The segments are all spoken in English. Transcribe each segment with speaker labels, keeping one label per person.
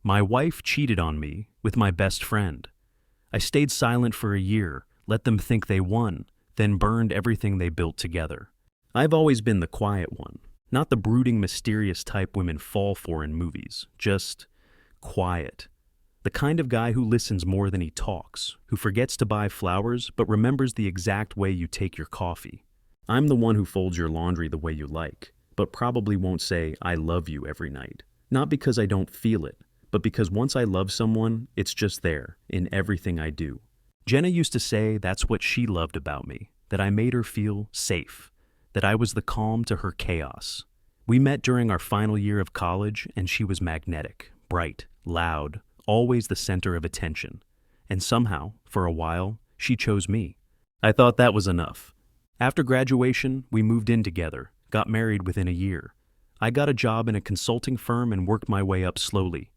Speaker 1: My wife cheated on me with my best friend. I stayed silent for a year, let them think they won, then burned everything they built together. I've always been the quiet one, not the brooding, mysterious type women fall for in movies, just quiet. The kind of guy who listens more than he talks, who forgets to buy flowers but remembers the exact way you take your coffee. I'm the one who folds your laundry the way you like, but probably won't say I love you every night. Not because I don't feel it, but because once I love someone, it's just there, in everything I do. Jenna used to say that's what she loved about me, that I made her feel safe, that I was the calm to her chaos. We met during our final year of college, and she was magnetic, bright, loud, always the center of attention. And somehow, for a while, she chose me. I thought that was enough. After graduation, we moved in together, got married within a year. I got a job in a consulting firm and worked my way up slowly.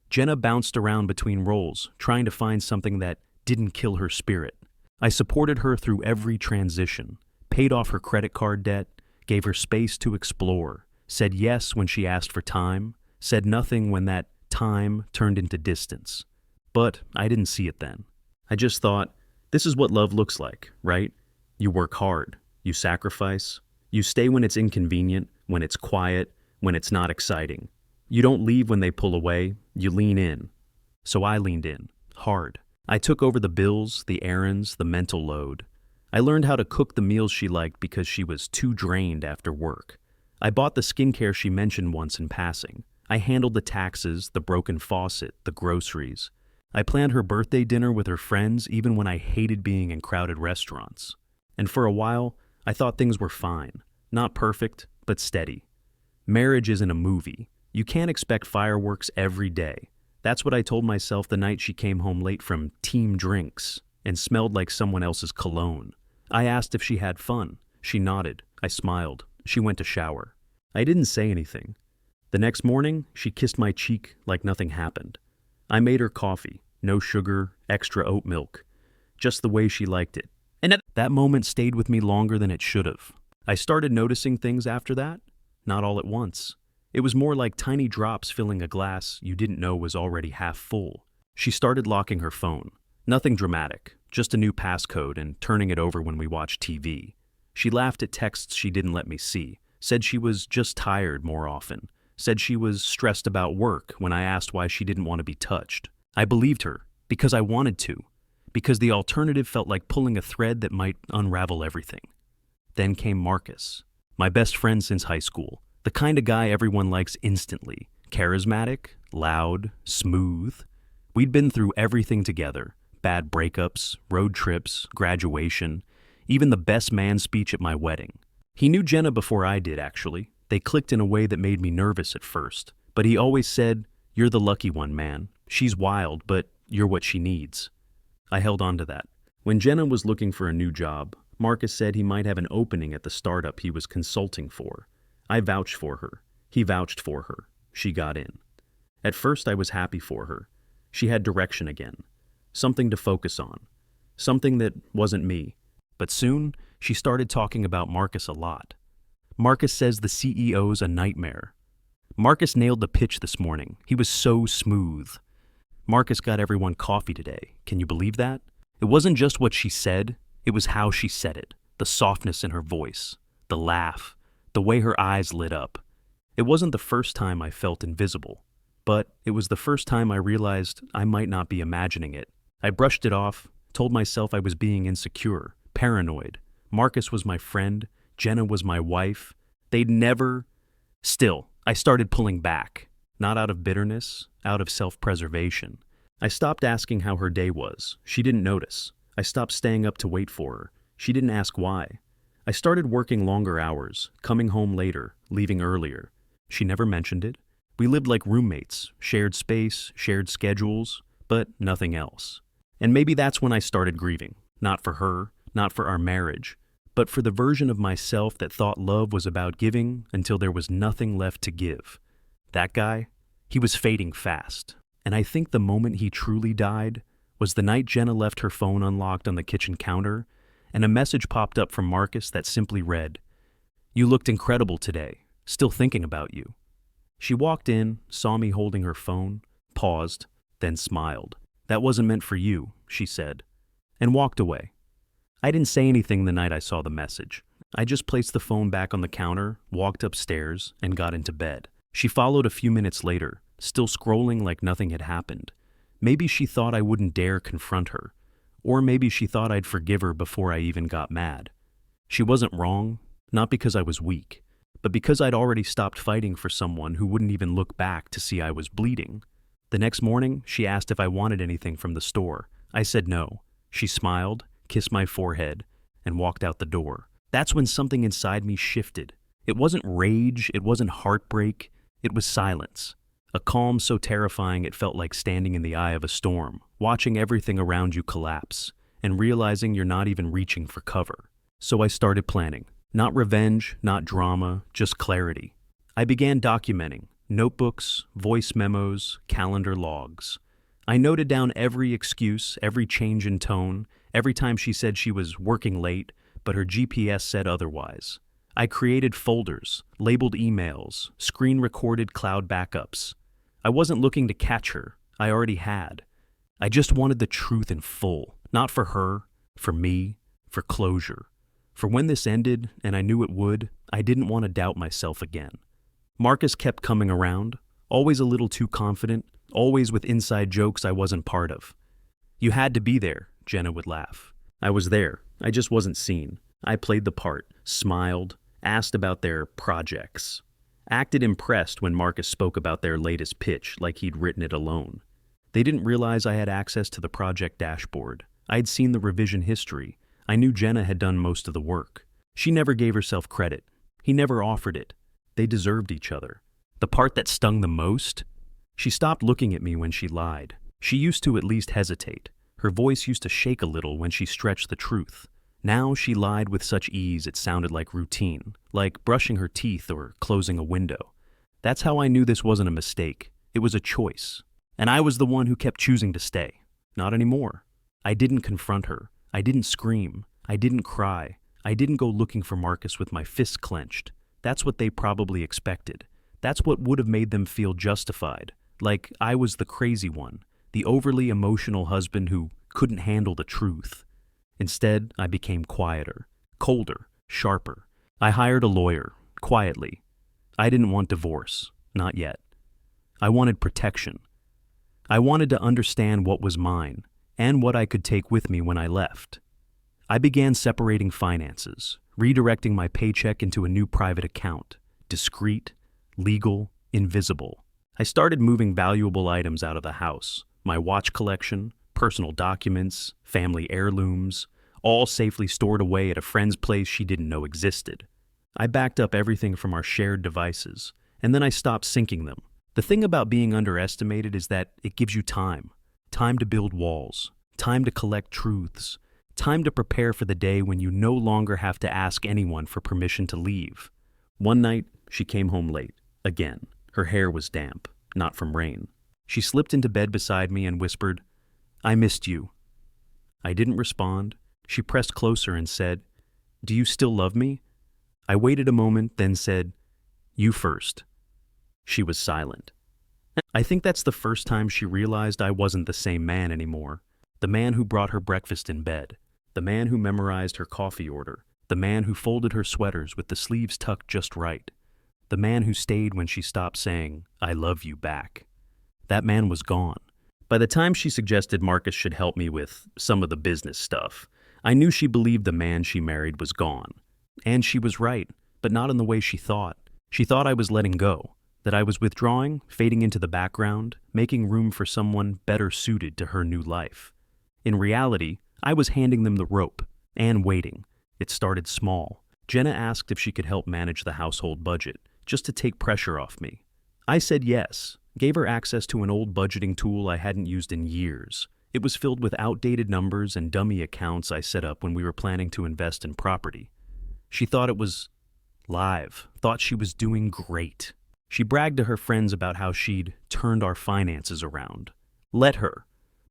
Speaker 1: Jenna bounced around between roles, trying to find something that didn't kill her spirit. I supported her through every transition, paid off her credit card debt, gave her space to explore, said yes when she asked for time, said nothing when that time turned into distance. But I didn't see it then. I just thought, this is what love looks like, right? You work hard, you sacrifice, you stay when it's inconvenient, when it's quiet, when it's not exciting. You don't leave when they pull away, you lean in. So I leaned in, hard. I took over the bills, the errands, the mental load. I learned how to cook the meals she liked because she was too drained after work. I bought the skincare she mentioned once in passing. I handled the taxes, the broken faucet, the groceries. I planned her birthday dinner with her friends even when I hated being in crowded restaurants. And for a while, I thought things were fine. Not perfect, but steady. Marriage isn't a movie. You can't expect fireworks every day. That's what I told myself the night she came home late from team drinks and smelled like someone else's cologne. I asked if she had fun. She nodded. I smiled. She went to shower. I didn't say anything. The next morning, she kissed my cheek like nothing happened. I made her coffee. No sugar, extra oat milk. Just the way she liked it. And that moment stayed with me longer than it should have. I started noticing things after that, not all at once. It was more like tiny drops filling a glass you didn't know was already half full. She started locking her phone. Nothing dramatic, just a new passcode and turning it over when we watched TV. She laughed at texts she didn't let me see, said she was just tired more often, said she was stressed about work when I asked why she didn't want to be touched. I believed her, because I wanted to, because the alternative felt like pulling a thread that might unravel everything. Then came Marcus, my best friend since high school. The kind of guy everyone likes instantly. Charismatic, loud, smooth. We'd been through everything together. Bad breakups, road trips, graduation, even the best man speech at my wedding. He knew Jenna before I did, actually. They clicked in a way that made me nervous at first. But he always said, "You're the lucky one, man. She's wild, but you're what she needs." I held on to that. When Jenna was looking for a new job, Marcus said he might have an opening at the startup he was consulting for. I vouched for her. He vouched for her. She got in. At first, I was happy for her. She had direction again. Something to focus on. Something that wasn't me. But soon, she started talking about Marcus a lot. Marcus says the CEO's a nightmare. Marcus nailed the pitch this morning. He was so smooth. Marcus got everyone coffee today. Can you believe that? It wasn't just what she said, it was how she said it. The softness in her voice. The laugh. The way her eyes lit up. It wasn't the first time I felt invisible, but it was the first time I realized I might not be imagining it. I brushed it off, told myself I was being insecure, paranoid. Marcus was my friend, Jenna was my wife. They'd never... Still, I started pulling back, not out of bitterness, out of self-preservation. I stopped asking how her day was. She didn't notice. I stopped staying up to wait for her. She didn't ask why. I started working longer hours, coming home later, leaving earlier. She never mentioned it. We lived like roommates, shared space, shared schedules, but nothing else. And maybe that's when I started grieving. Not for her, not for our marriage, but for the version of myself that thought love was about giving until there was nothing left to give. That guy, he was fading fast. And I think the moment he truly died was the night Jenna left her phone unlocked on the kitchen counter, and a message popped up from Marcus that simply read, "You looked incredible today. Still thinking about you." She walked in, saw me holding her phone, paused, then smiled. "That wasn't meant for you," she said, and walked away. I didn't say anything the night I saw the message. I just placed the phone back on the counter, walked upstairs, and got into bed. She followed a few minutes later, still scrolling like nothing had happened. Maybe she thought I wouldn't dare confront her, or maybe she thought I'd forgive her before I even got mad. She wasn't wrong, not because I was weak, but because I'd already stopped fighting for someone who wouldn't even look back to see I was bleeding. The next morning, she asked if I wanted anything from the store. I said no. She smiled, kissed my forehead, and walked out the door. That's when something inside me shifted. It wasn't rage, it wasn't heartbreak, it was silence. A calm so terrifying it felt like standing in the eye of a storm, watching everything around you collapse, and realizing you're not even reaching for cover. So I started planning. Not revenge, not drama, just clarity. I began documenting. Notebooks, voice memos, calendar logs. I noted down every excuse, every change in tone, every time she said she was working late, but her GPS said otherwise. I created folders, labeled emails, screen-recorded cloud backups. I wasn't looking to catch her. I already had. I just wanted the truth in full, not for her, for me, for closure. For when this ended, and I knew it would, I didn't want to doubt myself again. Marcus kept coming around, always a little too confident, always with inside jokes I wasn't part of. "You had to be there," Jenna would laugh. I was there. I just wasn't seen. I played the part, smiled, asked about their projects, acted impressed when Marcus spoke about their latest pitch like he'd written it alone. They didn't realize I had access to the project dashboard. I'd seen the revision history. I knew Jenna had done most of the work. She never gave herself credit. He never offered it. They deserved each other. The part that stung the most? She stopped looking at me when she lied. She used to at least hesitate. Her voice used to shake a little when she stretched the truth. Now she lied with such ease it sounded like routine, like brushing her teeth or closing a window. That's how I knew this wasn't a mistake. It was a choice. And I was the one who kept choosing to stay. Not anymore. I didn't confront her. I didn't scream. I didn't cry. I didn't go looking for Marcus with my fists clenched. That's what they probably expected. That's what would have made them feel justified. Like I was the crazy one, the overly emotional husband who couldn't handle the truth. Instead, I became quieter, colder, sharper. I hired a lawyer, quietly. I didn't want divorce, not yet. I wanted protection. I wanted to understand what was mine and what I could take with me when I left. I began separating finances, redirecting my paycheck into a new private account, discreet, legal, invisible. I started moving valuable items out of the house, my watch collection, personal documents, family heirlooms, all safely stored away at a friend's place she didn't know existed. I backed up everything from our shared devices, and then I stopped syncing them. The thing about being underestimated is that it gives you time. Time to build walls, time to collect truths, time to prepare for the day when you no longer have to ask anyone for permission to leave. One night, she came home late, again. Her hair was damp, not from rain. She slipped into bed beside me and whispered, "I missed you." I didn't respond. She pressed closer and said, "Do you still love me?" I waited a moment, then said, "You first." She was silent. I think that's the first time she realized I wasn't the same man anymore. The man who brought her breakfast in bed. The man who memorized her coffee order. The man who folded her sweaters with the sleeves tucked just right. The man who stayed when she stopped saying, "I love you" back. That man was gone. By the time she suggested Marcus should help me with some of the business stuff, I knew she believed the man she married was gone. And she was right, but not in the way she thought. She thought I was letting go, that I was withdrawing, fading into the background, making room for someone better suited to her new life. In reality, I was handing them the rope, and waiting. It started small. Jenna asked if she could help manage the household budget, just to take pressure off me. I said yes, gave her access to an old budgeting tool I hadn't used in years. It was filled with outdated numbers and dummy accounts I set up when we were planning to invest in property. She thought it was live, thought she was doing great. She bragged to her friends about how she'd turned our finances around. Let her.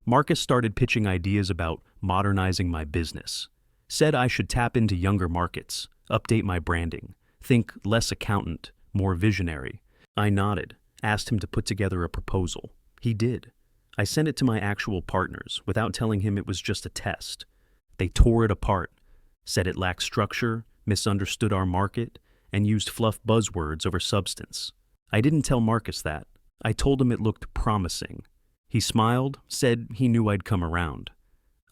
Speaker 1: Marcus started pitching ideas about modernizing my business. Said I should tap into younger markets, update my branding, think less accountant, more visionary. I nodded, asked him to put together a proposal. He did. I sent it to my actual partners without telling him it was just a test. They tore it apart, said it lacked structure, misunderstood our market, and used fluff buzzwords over substance. I didn't tell Marcus that. I told him it looked promising. He smiled, said he knew I'd come around.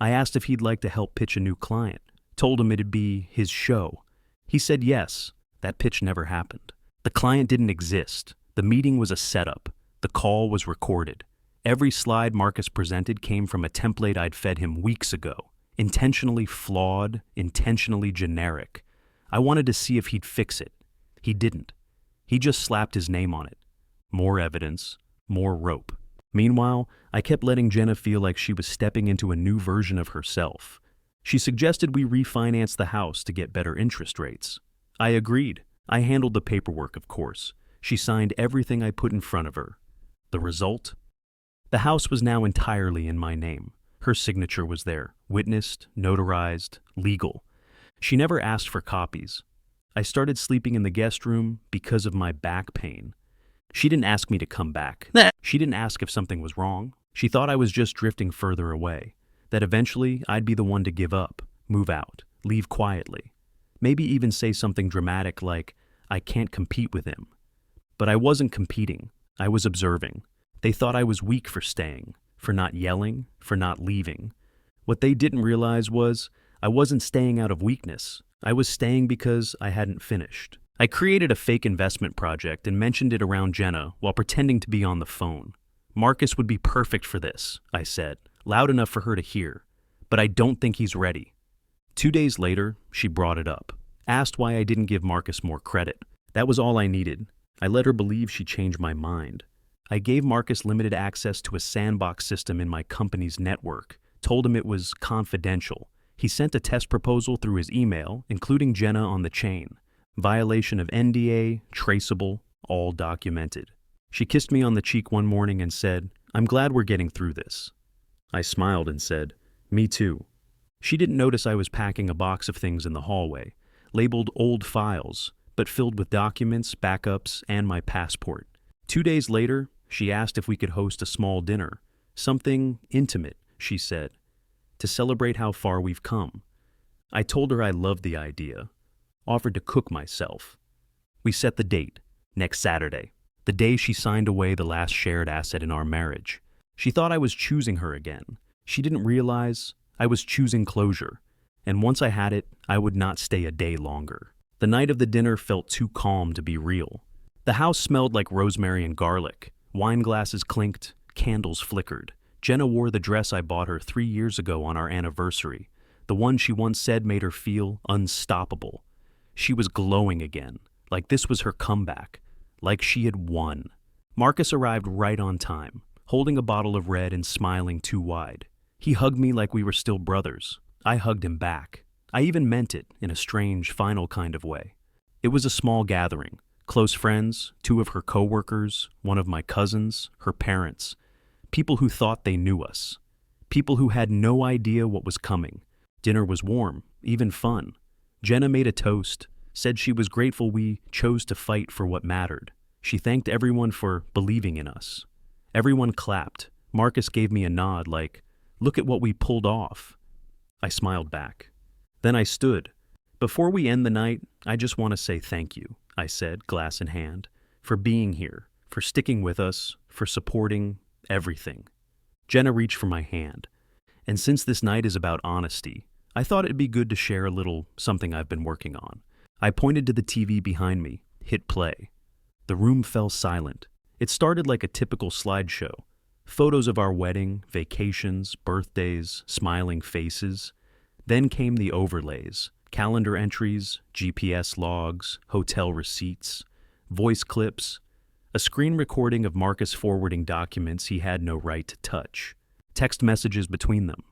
Speaker 1: I asked if he'd like to help pitch a new client, told him it'd be his show. He said yes. That pitch never happened. The client didn't exist. The meeting was a setup. The call was recorded. Every slide Marcus presented came from a template I'd fed him weeks ago. Intentionally flawed, intentionally generic. I wanted to see if he'd fix it. He didn't. He just slapped his name on it. More evidence, more rope. Meanwhile, I kept letting Jenna feel like she was stepping into a new version of herself. She suggested we refinance the house to get better interest rates. I agreed. I handled the paperwork, of course. She signed everything I put in front of her. The result? The house was now entirely in my name. Her signature was there, witnessed, notarized, legal. She never asked for copies. I started sleeping in the guest room because of my back pain. She didn't ask me to come back. She didn't ask if something was wrong. She thought I was just drifting further away, that eventually I'd be the one to give up, move out, leave quietly. Maybe even say something dramatic like, I can't compete with him. But I wasn't competing. I was observing. They thought I was weak for staying, for not yelling, for not leaving. What they didn't realize was I wasn't staying out of weakness. I was staying because I hadn't finished. I created a fake investment project and mentioned it around Jenna while pretending to be on the phone. Marcus would be perfect for this, I said, loud enough for her to hear. But I don't think he's ready. 2 days later, she brought it up. Asked why I didn't give Marcus more credit. That was all I needed. I let her believe she changed my mind. I gave Marcus limited access to a sandbox system in my company's network, told him it was confidential. He sent a test proposal through his email, including Jenna on the chain. Violation of NDA, traceable, all documented. She kissed me on the cheek one morning and said, I'm glad we're getting through this. I smiled and said, me too. She didn't notice I was packing a box of things in the hallway, labeled old files, but filled with documents, backups, and my passport. 2 days later, she asked if we could host a small dinner. Something intimate, she said, to celebrate how far we've come. I told her I loved the idea, offered to cook myself. We set the date, next Saturday, the day she signed away the last shared asset in our marriage. She thought I was choosing her again. She didn't realize I was choosing closure, and once I had it, I would not stay a day longer. The night of the dinner felt too calm to be real. The house smelled like rosemary and garlic. Wine glasses clinked, candles flickered. Jenna wore the dress I bought her 3 years ago on our anniversary, the one she once said made her feel unstoppable. She was glowing again, like this was her comeback, like she had won. Marcus arrived right on time, holding a bottle of red and smiling too wide. He hugged me like we were still brothers. I hugged him back. I even meant it in a strange, final kind of way. It was a small gathering. Close friends, 2 of her coworkers, 1 of my cousins, her parents. People who thought they knew us. People who had no idea what was coming. Dinner was warm, even fun. Jenna made a toast, said she was grateful we chose to fight for what mattered. She thanked everyone for believing in us. Everyone clapped. Marcus gave me a nod like, look at what we pulled off. I smiled back. Then I stood. Before we end the night, I just want to say thank you, I said, glass in hand, for being here, for sticking with us, for supporting everything. Jenna reached for my hand. And since this night is about honesty, I thought it'd be good to share a little something I've been working on. I pointed to the TV behind me, hit play. The room fell silent. It started like a typical slideshow. Photos of our wedding, vacations, birthdays, smiling faces. Then came the overlays, calendar entries, GPS logs, hotel receipts, voice clips, a screen recording of Marcus forwarding documents he had no right to touch, text messages between them,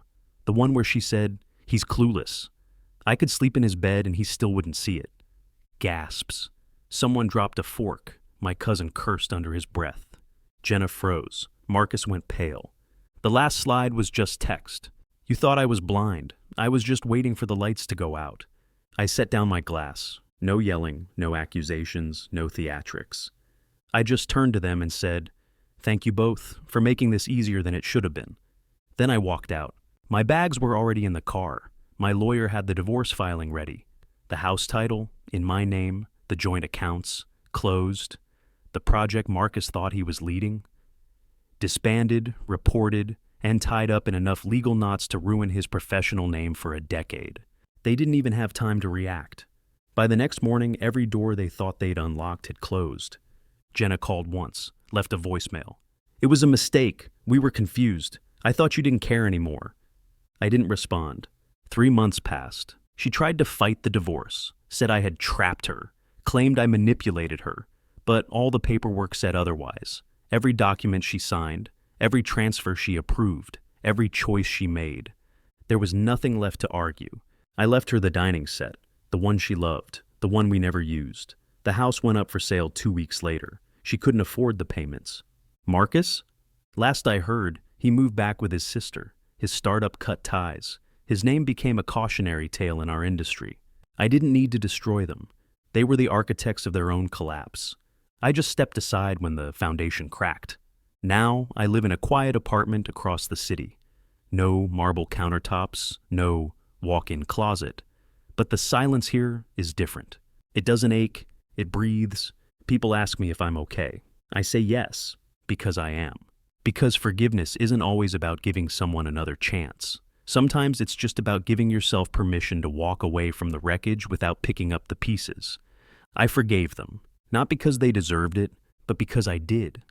Speaker 1: the one where she said, he's clueless. I could sleep in his bed and he still wouldn't see it. Gasps. Someone dropped a fork. My cousin cursed under his breath. Jenna froze. Marcus went pale. The last slide was just text. You thought I was blind. I was just waiting for the lights to go out. I set down my glass. No yelling, no accusations, no theatrics. I just turned to them and said, Thank you both for making this easier than it should have been. Then I walked out. My bags were already in the car. My lawyer had the divorce filing ready. The house title, in my name, the joint accounts, closed. The project Marcus thought he was leading. Disbanded, reported, and tied up in enough legal knots to ruin his professional name for a decade. They didn't even have time to react. By the next morning, every door they thought they'd unlocked had closed. Jenna called once, left a voicemail. It was a mistake. We were confused. I thought you didn't care anymore. I didn't respond. 3 months passed. She tried to fight the divorce, said I had trapped her, claimed I manipulated her, but all the paperwork said otherwise. Every document she signed, every transfer she approved, every choice she made. There was nothing left to argue. I left her the dining set, the one she loved, the one we never used. The house went up for sale 2 weeks later. She couldn't afford the payments. Marcus? Last I heard, he moved back with his sister. His startup cut ties. His name became a cautionary tale in our industry. I didn't need to destroy them. They were the architects of their own collapse. I just stepped aside when the foundation cracked. Now I live in a quiet apartment across the city. No marble countertops, no walk-in closet. But the silence here is different. It doesn't ache, it breathes. People ask me if I'm okay. I say yes, because I am. Because forgiveness isn't always about giving someone another chance. Sometimes it's just about giving yourself permission to walk away from the wreckage without picking up the pieces. I forgave them, not because they deserved it, but because I did.